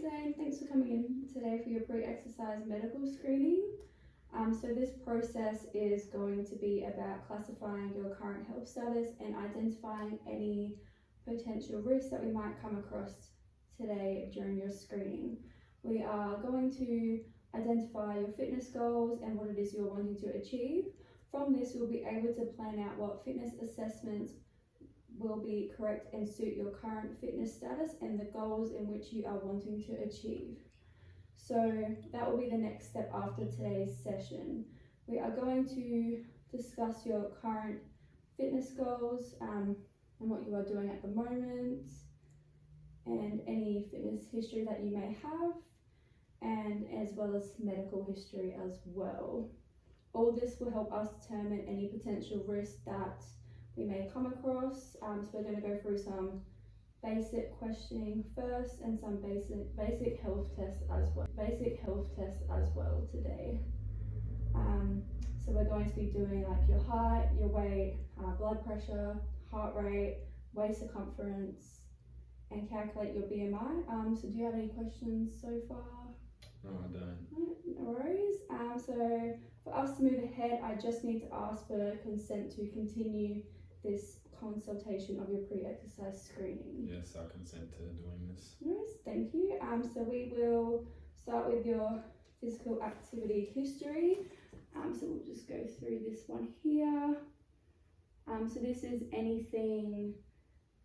Zane. Thanks for coming in today for your pre-exercise medical screening. So this process is going to be about classifying your current health status and identifying any potential risks that we might come across today during your screening. We are going to identify your fitness goals and what it is you're wanting to achieve. From this, we'll be able to plan out what fitness assessments will be correct and suit your current fitness status and the goals in which you are wanting to achieve. So that will be the next step after today's session. We are going to discuss your current fitness goals and what you are doing at the moment, and any fitness history that you may have, and as well as medical history as well. All this will help us determine any potential risks that we may come across. So we're going to go through some basic questioning first and some basic health tests as well today. So we're going to be doing like your height, your weight, blood pressure, heart rate, waist circumference, and calculate your BMI. So do you have any questions so far? No, I don't. No worries. So for us to move ahead, I just need to ask for consent to continue this consultation of your pre-exercise screening. Yes, I consent to doing this. Yes, thank you. So we will start with your physical activity history. So we'll just go through this one here. So this is anything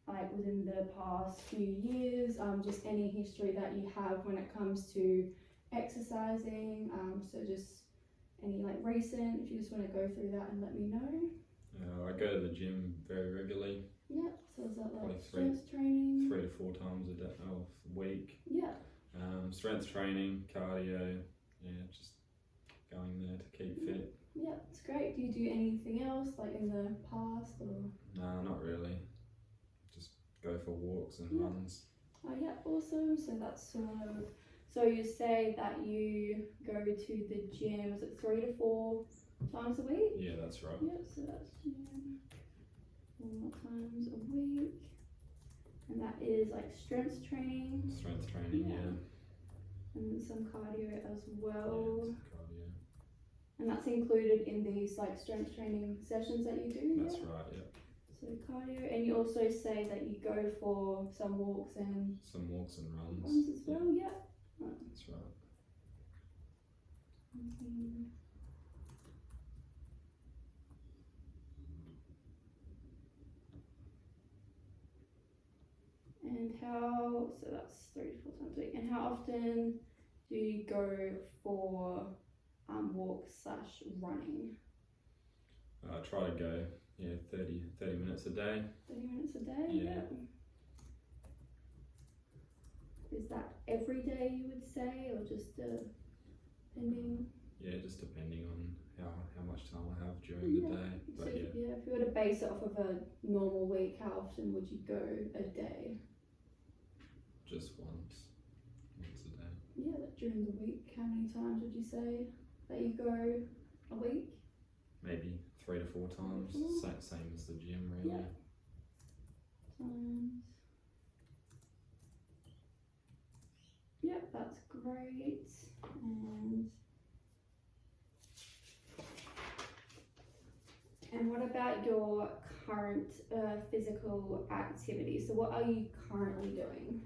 like within the past few years, just any history that you have when it comes to exercising. So just any like recent, if you just want to go through that and let me know. I go to the gym very regularly. Yeah, so is that like Probably strength training? 3 to 4 times a week. Yeah. Strength training, cardio, just going there to keep fit. Yeah, it's great. Do you do anything else like in the past or? No, not really. Just go for walks and runs. Oh yeah, awesome. So that's so you say that you go to the gym, is it 3 to 4 times a week? Yeah, that's right. Yeah, so that's 4 times a week. And that is like strength training. Strength training, yeah. And some cardio as well. Yeah, some cardio. And that's included in these like strength training sessions that you do? That's right, yeah. So cardio, and you also say that you go for some walks and runs. Runs as well, yeah. Right. That's right. And so that's 3 to 4 times a week. And how often do you go for walks/running? I try to go 30 minutes a day. 30 minutes a day? Yeah. Is that every day you would say, or just depending? Yeah, just depending on how much time I have during the day. But so if you were to base it off of a normal week, how often would you go a day? Just once a day. Yeah, like during the week, how many times would you say that you go a week? Maybe 3 to 4 times, same as the gym really. Yeah. Times. Yep, that's great. And what about your current physical activity? So what are you currently doing?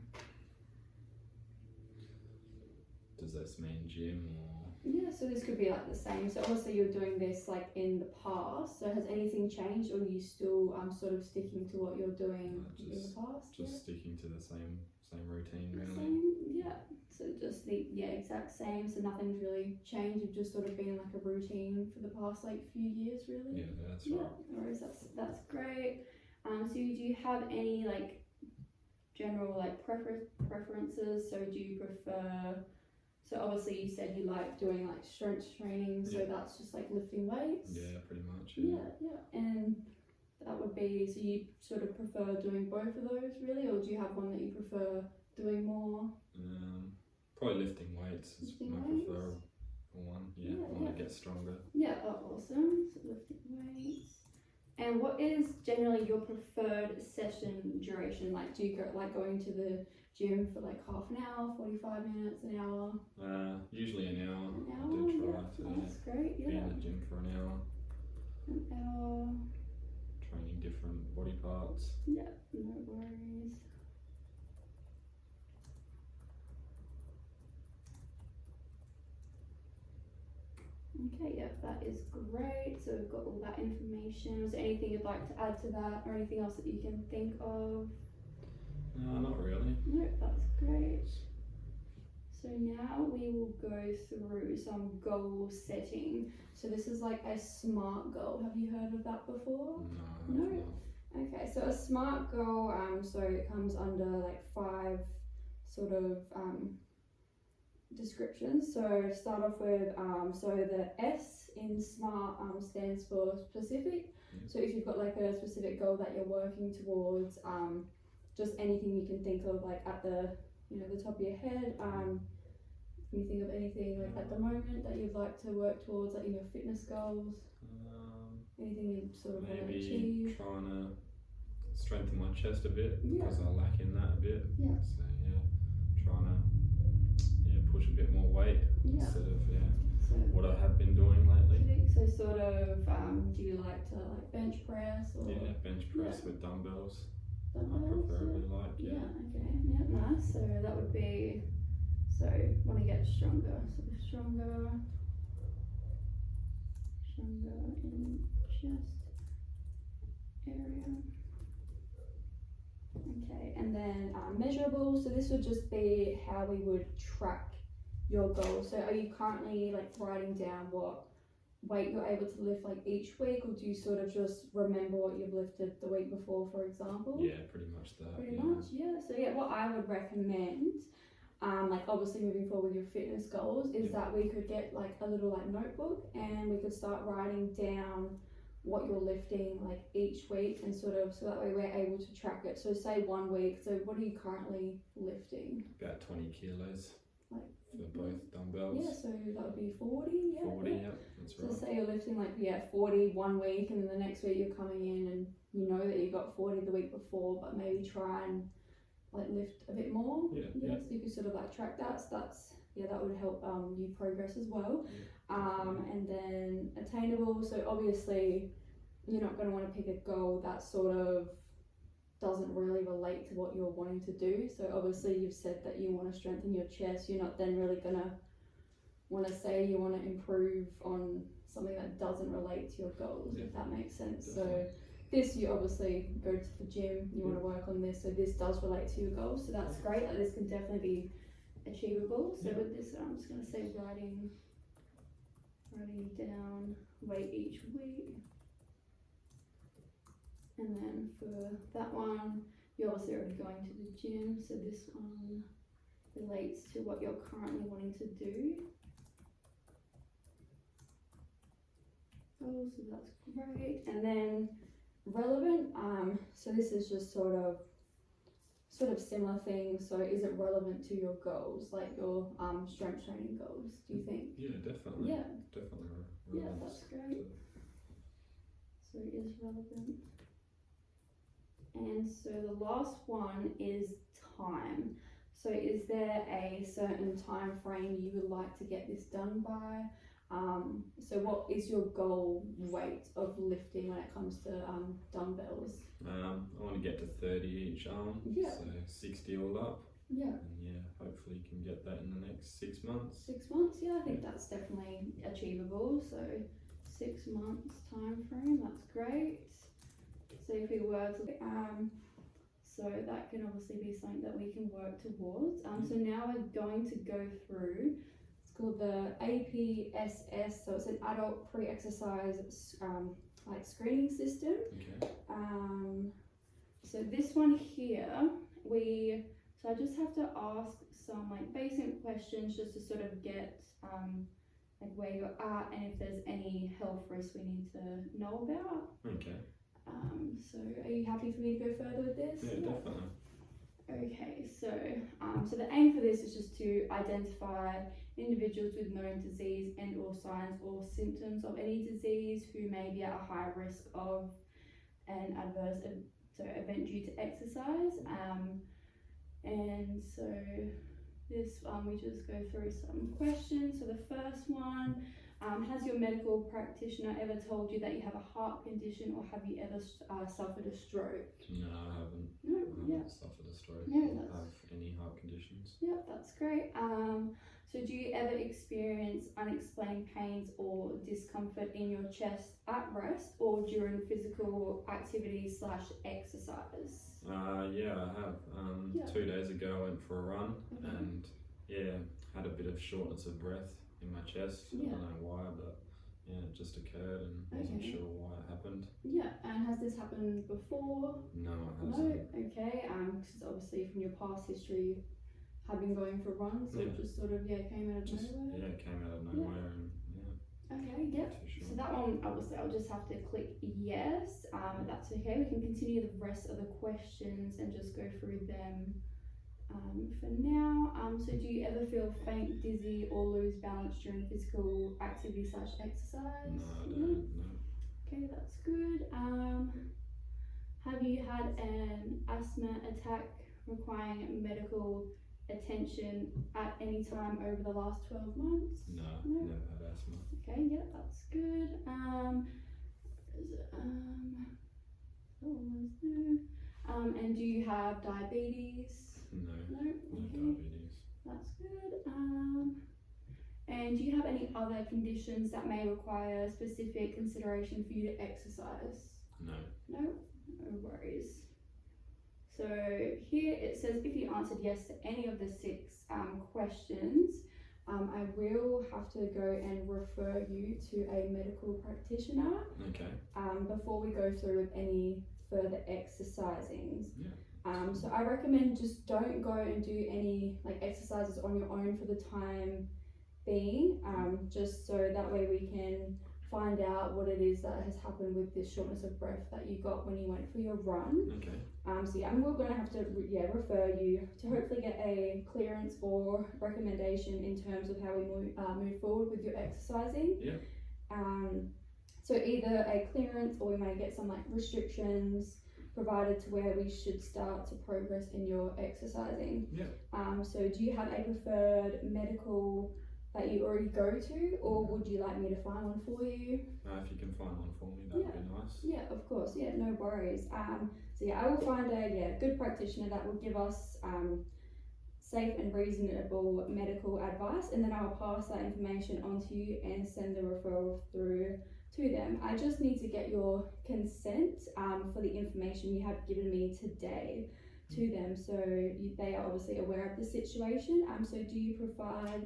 Does this mean gym or? Yeah, so this could be like the same. So obviously you're doing this like in the past. So has anything changed, or are you still sort of sticking to what you're doing in the past? Just sticking to the same routine really. Same, yeah. So just the exact same. So nothing's really changed. You've just sort of been like a routine for the past like few years, really. Yeah, that's right. No worries, that's great. So do you have any like general like preferences? So do you prefer? So obviously you said you like doing like strength training, so that's just like lifting weights? Yeah, pretty much. Yeah. And that would be, so you sort of prefer doing both of those really, or do you have one that you prefer doing more? Probably lifting weights is my preferable one. I want to get stronger. Yeah, awesome. So lifting weights. And what is generally your preferred session duration? Like, do you go going to the gym for like half an hour, 45 minutes, an hour? Usually an hour. An I hour, do try yeah. to That's great, be yeah. in the gym for an hour, An hour, training different body parts. yeah, no worries. Okay, yeah, that is great. So we've got all that information. Was there anything you'd like to add to that, or anything else that you can think of? No, not really. No, that's great. So now we will go through some goal setting. So this is like a SMART goal. Have you heard of that before? No. No? Okay, so a SMART goal, so it comes under like 5 sort of descriptions. So start off with, so the S in SMART stands for specific. So if you've got like a specific goal that you're working towards, just anything you can think of, like at the the top of your head. Can you think of anything like at the moment that you'd like to work towards, like in your fitness goals? Anything you sort of want to achieve? Maybe trying to strengthen my chest a bit, Yeah. because I lack in that a bit. Yeah. So trying to push a bit more weight instead of So what I have been doing lately. So sort of, do you like to like bench press or? Yeah, bench press with dumbbells. Dumbbells? I preferably like, Okay. Yeah, nice. So that would be, so want to get stronger. So stronger in chest area. Okay, and then measurable. So this would just be how we would track your goals. So are you currently like writing down what weight you're able to lift like each week, or do you sort of just remember what you've lifted the week before, for example? Yeah, pretty much that. Pretty much, yeah. So yeah, what I would recommend, like obviously moving forward with your fitness goals, is that we could get like a little like notebook, and we could start writing down what you're lifting like each week, and sort of, so that way we're able to track it. So say 1 week, so what are you currently lifting? About 20 kilos. Like, for both dumbbells. Yeah, so that would be 40, yeah. 40, yeah, that's right. So say you're lifting like 40 1 week, and then the next week you're coming in and you know that you got 40 the week before, but maybe try and like lift a bit more. Yeah. So you could sort of like track that. So that's, that would help you progress as well. And then attainable. So obviously you're not going to want to pick a goal that sort of doesn't really relate to what you're wanting to do. So obviously you've said that you want to strengthen your chest. You're not then really going to want to say you want to improve on something that doesn't relate to your goals, if that makes sense. Definitely. So this, you obviously go to the gym, you want to work on this, so this does relate to your goals, so that's great. Like, this can definitely be achievable. So with this, I'm just going to say writing down weight each week. And then for that one, you're also already going to the gym, so this one relates to what you're currently wanting to do. Oh, so that's great. And then relevant, so this is just sort of similar thing. So is it relevant to your goals, like your strength training goals, do you think? Yeah, definitely. Yeah. Definitely relevant. Yeah, that's great. So it is relevant. And so the last one is time. So is there a certain time frame you would like to get this done by? So what is your goal weight of lifting when it comes to dumbbells? I want to get to 30 each arm, so 60 all up. Yeah. And hopefully you can get that in the next 6 months. 6 months, I think that's definitely achievable. So 6 months time frame, that's great. So if we were to, so that can obviously be something that we can work towards. So now we're going to go through, it's called the APSS, so it's an adult pre-exercise like screening system. Okay. So this one here, so I just have to ask some like basic questions just to sort of get like where you're at and if there's any health risks we need to know about. Okay. So are you happy for me to go further with this? Yeah, definitely. Okay, so so the aim for this is just to identify individuals with known disease and or signs or symptoms of any disease who may be at a high risk of an adverse event due to exercise. And so this we just go through some questions. So the first one, has your medical practitioner ever told you that you have a heart condition, or have you ever suffered a stroke? No, I haven't. No, I haven't suffered a stroke. No, or that's have any heart conditions. yeah, that's great. So do you ever experience unexplained pains or discomfort in your chest at rest or during physical activities / exercise? Yeah, I have. Yeah. 2 days ago I went for a run Okay. and had a bit of shortness of breath in my chest. I Yeah. don't know why, but it just occurred and wasn't Okay. sure why it happened. Yeah, and has this happened before? No, it No, hasn't. okay. Because obviously from your past history, have been going for runs, so it Yeah. just sort of came out of nowhere. Yeah, it came out of nowhere and Okay, yep. not too sure. So that one, obviously, I'll just have to click yes. That's okay. We can continue the rest of the questions and just go through them for now. So do you ever feel faint, dizzy, or lose balance during physical activity / exercise? No, I don't. No. Okay, that's good. Have you had an asthma attack requiring medical attention at any time over the last 12 months? No, No. never had asthma. Okay, yeah, that's good. And do you have diabetes? No, No. no Okay, diabetes. that's good. And do you have any other conditions that may require specific consideration for you to exercise? No. No, no worries. So here it says if you answered yes to any of the 6 questions, I will have to go and refer you to a medical practitioner Okay. before we go through with any further exercisings. Yeah. So I recommend just don't go and do any exercises on your own for the time being, just so that way we can find out what it is that has happened with this shortness of breath that you got when you went for your run. Okay. So yeah, we're going to have to refer you to hopefully get a clearance or recommendation in terms of how we move forward with your exercising. Yeah. So either a clearance, or we may get some restrictions provided to where we should start to progress in your exercising. Yeah. So do you have a preferred medical that you already go to, or would you like me to find one for you? If you can find one for me, that would be nice. Yeah, of course. Yeah, no worries. So yeah, I will find a good practitioner that will give us safe and reasonable medical advice, and then I'll pass that information on to you and send the referral through to them. I just need to get your consent for the information you have given me today to them, so they are obviously aware of the situation. So do you provide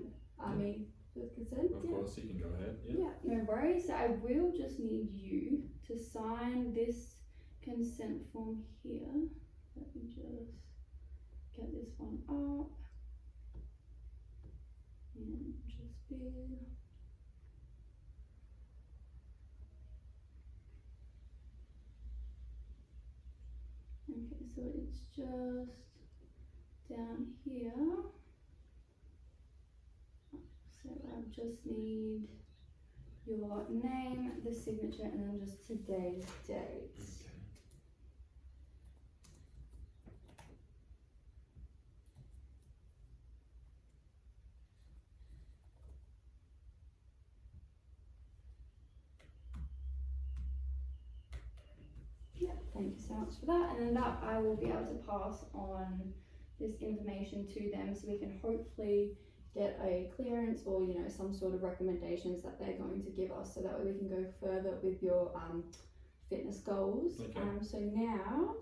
me with consent? Of course, you can go ahead. Yeah, no worries. So I will just need you to sign this consent form here. Let me just get this one up. And just be. Okay, so it's just down here. So I just need your name, the signature, and then just today's date. Okay. Yeah, thank you so much for that. And then that I will be able to pass on this information to them, so we can hopefully get a clearance or some sort of recommendations that they're going to give us, so that way we can go further with your fitness goals. Okay. So now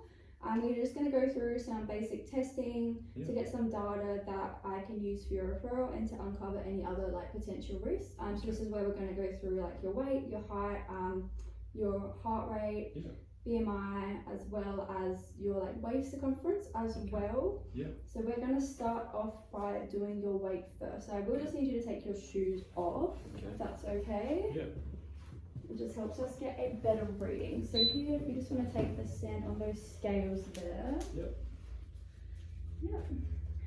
we're just going to go through some basic testing to get some data that I can use for your referral and to uncover any other potential risks. So this is where we're going to go through your weight, your height, your heart rate, BMI, as well as your waist circumference as well. Yeah. So we're going to start off by doing your weight first. So I will just need you to take your shoes off, if that's okay. Yeah. It just helps us get a better reading. So here, if you just want to take the stand on those scales there. Yep. Yep.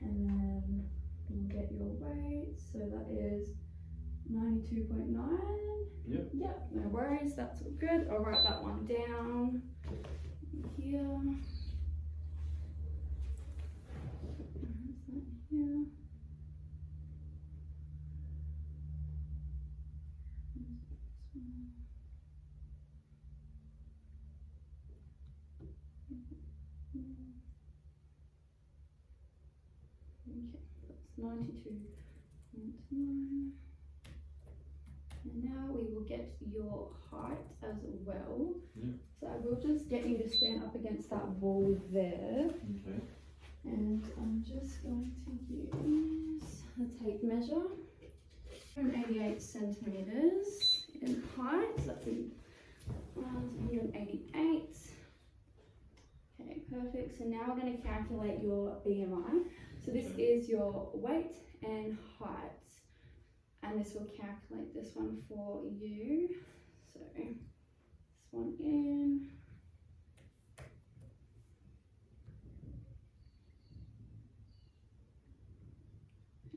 And then you'll get your weight. So that is 92.9. Yep. Yep, no worries, that's all good. I'll write that one down. here. Here. Okay, that's 92.9. And now we will get your height as well. Yeah. So I will just get you to stand up against that wall there. Okay. And I'm just going to use a tape measure. 188 centimetres in height. So that's 188. Okay, perfect. So now we're going to calculate your BMI. So this is your weight and height. And this will calculate this one for you. So this one in.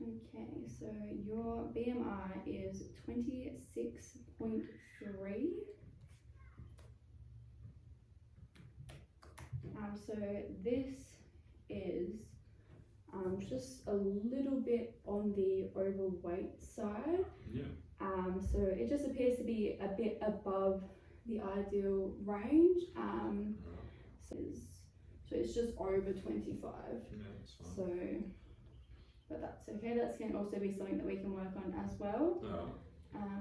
Okay, so your BMI is 26.3. So this is just a little bit on the overweight side. Yeah. So it just appears to be a bit above the ideal range. So it's just over 25. Yeah, that's fine. So, but that's okay. That's going to also be something that we can work on as well.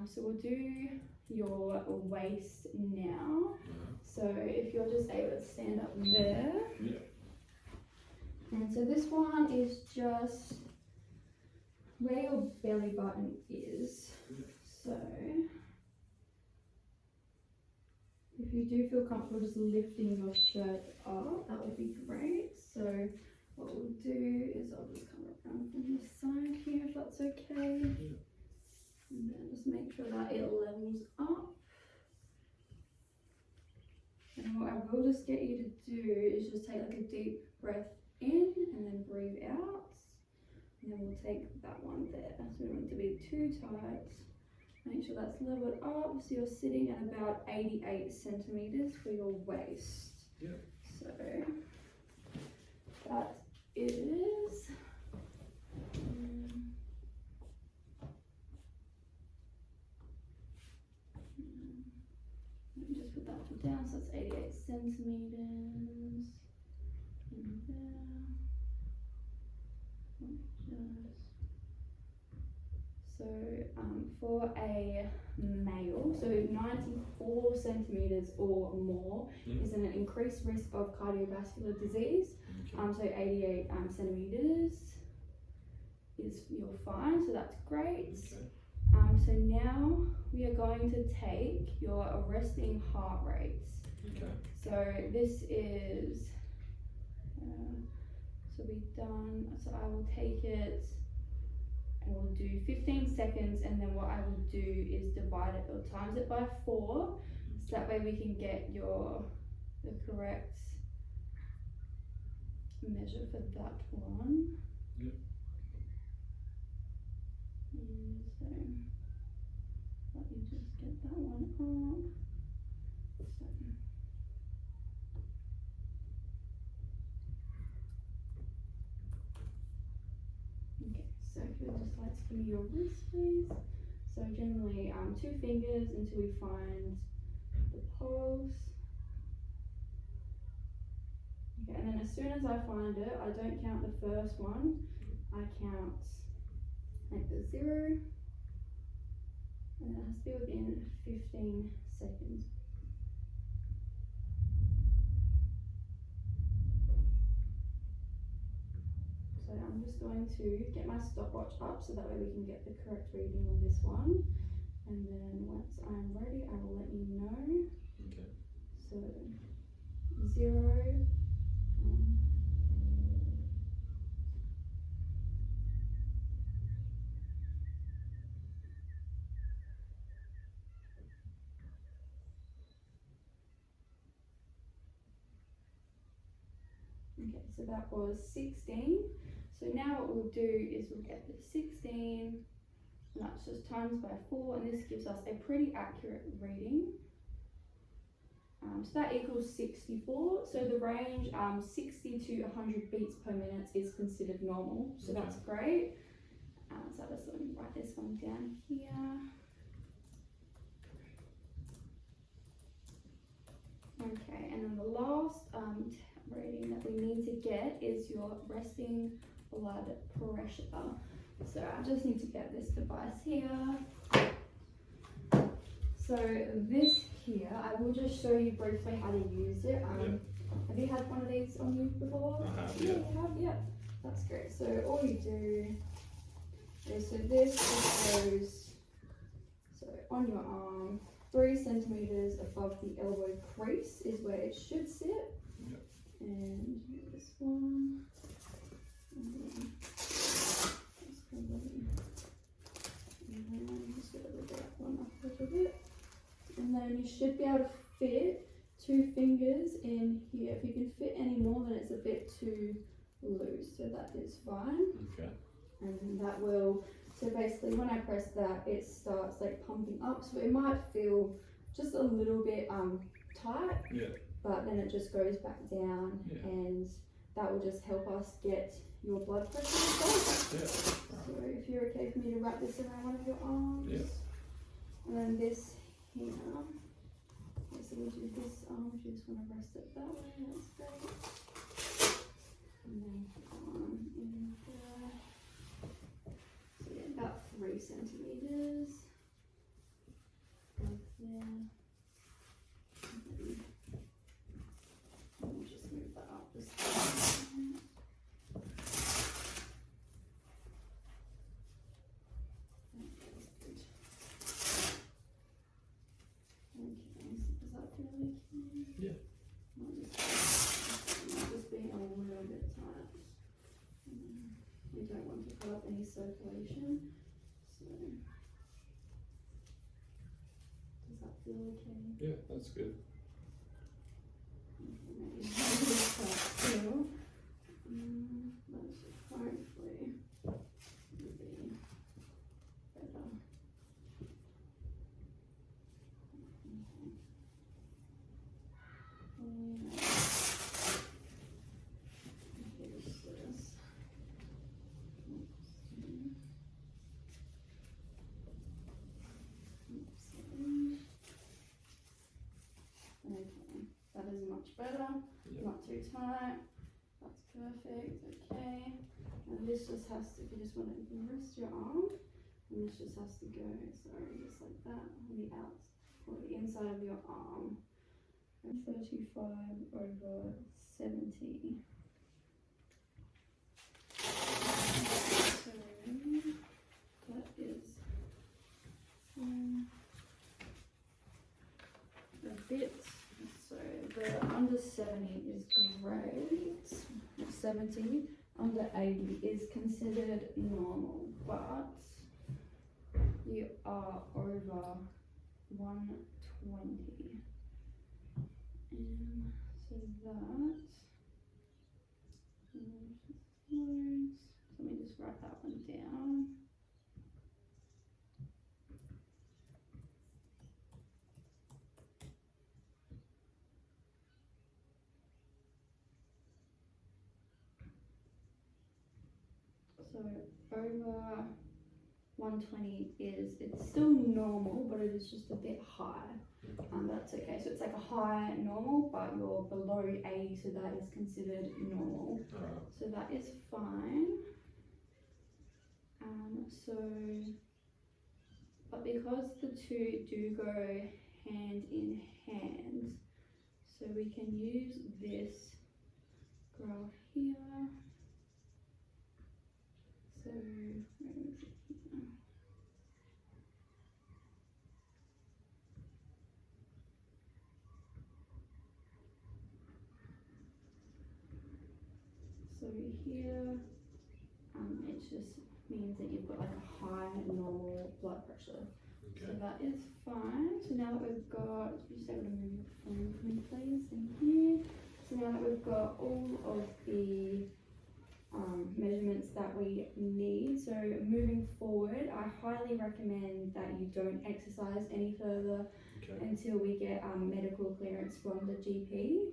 So we'll do your waist now. So if you're just able to stand up there. Yeah. And so this one is just where your belly button is. So if you do feel comfortable just lifting your shirt up, that would be great. So what we'll do is I'll just come around from this side here if that's okay. And then just make sure that it levels up. And what I will just get you to do is just take like a deep breath in and then breathe out. And then we'll take that one there. So we don't want it to be too tight. Make sure that's leveled up. So you're sitting at about 88 centimeters for your waist. Yeah. So that is. Let me just put that one down. So that's 88 centimeters. In there. So for a male, so 94 centimeters or more is an increased risk of cardiovascular disease. So 88 centimeters is you're fine, so that's great. So now we are going to take your resting heart rates. So this is so we've done, so I will take it and we'll do 15 seconds, and then what I will do is divide it or times it by 4, so that way we can get the correct measure for that one. Yep. And so let me just get that one up. So. Okay, so if you would just like to give me your wrist, please. So generally 2 fingers until we find the pulse. Okay, and then as soon as I find it, I don't count the first one. I count like the 0. And it has to be within 15 seconds. So I'm just going to get my stopwatch up so that way we can get the correct reading on this one. And then once I'm ready, I will let you know. Okay. So 0. Okay, so that was 16. So now what we'll do is we'll get the 16, and that's just times by 4, and this gives us a pretty accurate reading. So that equals 64. So the range 60 to 100 beats per minute is considered normal. So that's great. So let's let me write this one down here. Okay, and then the last rating that we need to get is your resting blood pressure. So I just need to get this device here. So this here, I will just show you briefly how to use it. Have you had one of these on you before? I have, yeah. You have, yeah. That's great. So all you do is, so this just goes, so on your arm, 3 centimeters above the elbow crease is where it should sit. Yep. And this one. And then this one. And then just get rid of that one up a little bit. And then you should be able to fit 2 fingers in here. If you can fit any more, then it's a bit too loose. So that is fine. Okay. And then that will, so basically when I press that, it starts like pumping up. So it might feel just a little bit tight. Yeah. But then it just goes back down, Yeah. and that will just help us get your blood pressure up. Yeah. So if you're okay for me to wrap this around one of your arms. Yeah. And then this here. Okay, so we'll do this arm, if you just want to rest it that way, that's great. And then arm in there. So yeah, about 3 centimeters. Right there. And we'll just move that up this way. Yeah. Just being a little bit tight. We don't want to cut up any circulation. So, does that feel okay? Yeah, that's good. Maybe this part too. That should hopefully be better. That is much better. Yep. Not too tight. That's perfect. Okay. And this just has to, if you just want to rest your arm, and this just has to go, sorry, just like that on the or the inside of your arm. 35 over 70. So that is a bit, so the under 70 is great, 70, under 80 is considered normal, but you are over 120. And so that, let me just write that one down. So over 120 is, it's still normal, but it is just a bit high. That's okay. So it's like a high normal, but you're below 80, so that is considered normal. So that is fine. So, but because the two do go hand in hand, so we can use this graph here. So, where is it here? So here, it just means that you've got like a high normal blood pressure. Okay. So that is fine. So now that we've got, you just able to move your phone for me, please? Thank you. So now that we've got all of the measurements that we need, so moving forward, I highly recommend that you don't exercise any further Okay. until we get medical clearance from the GP.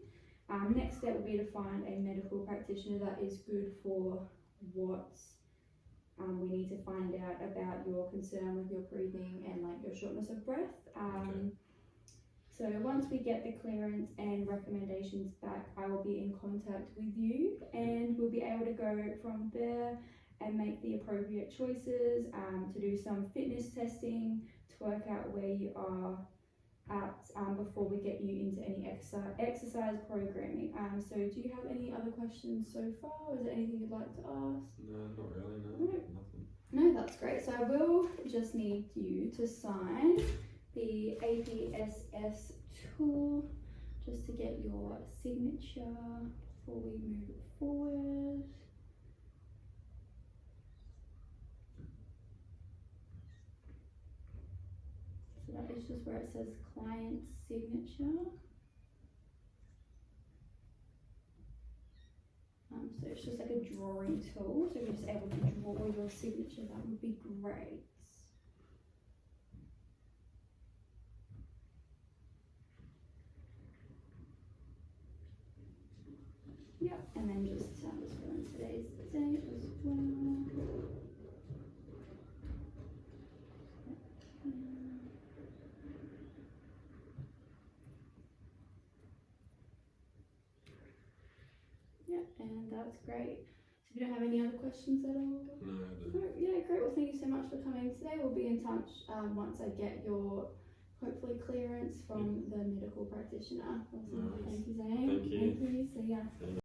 Next step will be to find a medical practitioner that is good for what we need to find out about your concern with your breathing and like your shortness of breath. Okay. So once we get the clearance and recommendations back, I will be in contact with you and we'll be able to go from there and make the appropriate choices, to do some fitness testing, to work out where you are at before we get you into any exercise programming. So do you have any other questions so far? Is there anything you'd like to ask? No, not really. No, No. nothing. No, that's great. So I will just need you to sign the APSS tool just to get your signature before we move it forward. So that is just where it says client signature. So it's just like a drawing tool. So if you're just able to draw your signature, that would be great. Yep, and then just fill in today's date as well. Yep, and that's great. So if you don't have any other questions at all? No, I don't. No, yeah, great. Well, thank you so much for coming today. We'll be in touch once I get your hopefully clearance from the medical practitioner. Awesome. Nice. Thank you, Zane. Thank you. See ya. See you.